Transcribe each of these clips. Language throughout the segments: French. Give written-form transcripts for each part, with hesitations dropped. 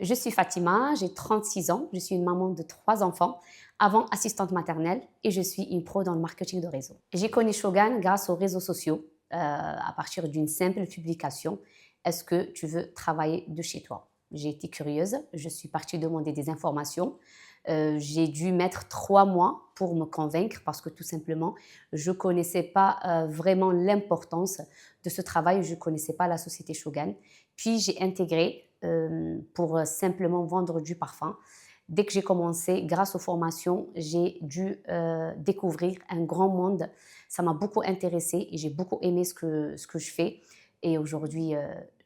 Je suis Fatima, j'ai 36 ans, je suis une maman de 3 enfants, avant assistante maternelle et je suis une pro dans le marketing de réseau. J'ai connu Shogun grâce aux réseaux sociaux à partir d'une simple publication. Est-ce que tu veux travailler de chez toi? J'ai été curieuse, je suis partie demander des informations. J'ai dû mettre 3 mois pour me convaincre parce que tout simplement, je ne connaissais pas vraiment l'importance de ce travail, je ne connaissais pas la société Shogun. Puis j'ai intégré pour simplement vendre du parfum. Dès que j'ai commencé, grâce aux formations, j'ai dû découvrir un grand monde. Ça m'a beaucoup intéressée et j'ai beaucoup aimé ce que je fais. Et aujourd'hui,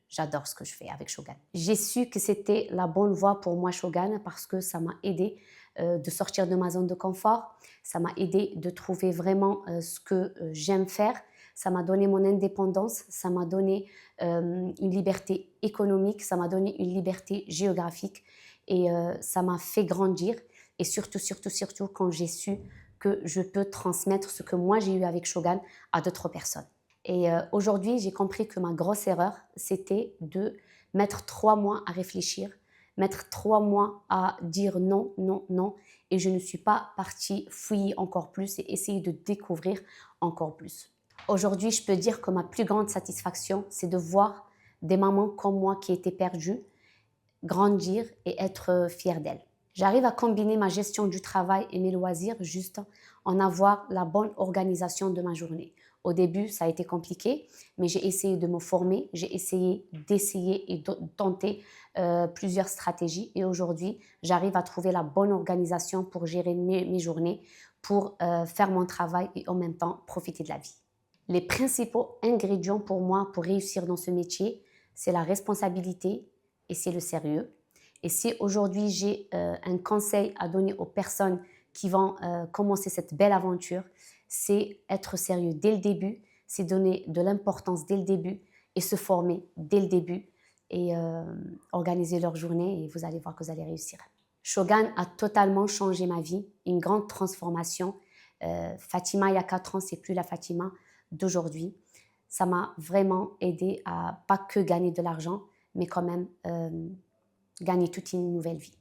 j'adore ce que je fais avec Shogun. J'ai su que c'était la bonne voie pour moi, Shogun, parce que ça m'a aidé de sortir de ma zone de confort. Ça m'a aidé de trouver vraiment ce que j'aime faire. Ça m'a donné mon indépendance, ça m'a donné une liberté économique, ça m'a donné une liberté géographique et ça m'a fait grandir. Et surtout, surtout, surtout, quand j'ai su que je peux transmettre ce que moi j'ai eu avec Shogun à d'autres personnes. Et aujourd'hui, j'ai compris que ma grosse erreur, c'était de mettre 3 mois à réfléchir, mettre 3 mois à dire non, non, non. Et je ne suis pas partie fouiller encore plus et essayer de découvrir encore plus. Aujourd'hui, je peux dire que ma plus grande satisfaction, c'est de voir des mamans comme moi qui étaient perdues grandir et être fière d'elles. J'arrive à combiner ma gestion du travail et mes loisirs juste en avoir la bonne organisation de ma journée. Au début, ça a été compliqué, mais j'ai essayé de me former, j'ai essayé d'essayer et de tenter plusieurs stratégies et aujourd'hui, j'arrive à trouver la bonne organisation pour gérer mes journées, pour faire mon travail et en même temps profiter de la vie. Les principaux ingrédients pour moi pour réussir dans ce métier, c'est la responsabilité et c'est le sérieux. Et si aujourd'hui j'ai un conseil à donner aux personnes qui vont commencer cette belle aventure, c'est être sérieux dès le début, c'est donner de l'importance dès le début et se former dès le début et organiser leur journée et vous allez voir que vous allez réussir. Shogun a totalement changé ma vie, une grande transformation. Fatima, il y a 4 ans, c'est plus la Fatima d'aujourd'hui. Ça m'a vraiment aidé à pas que gagner de l'argent, mais quand même gagner toute une nouvelle vie.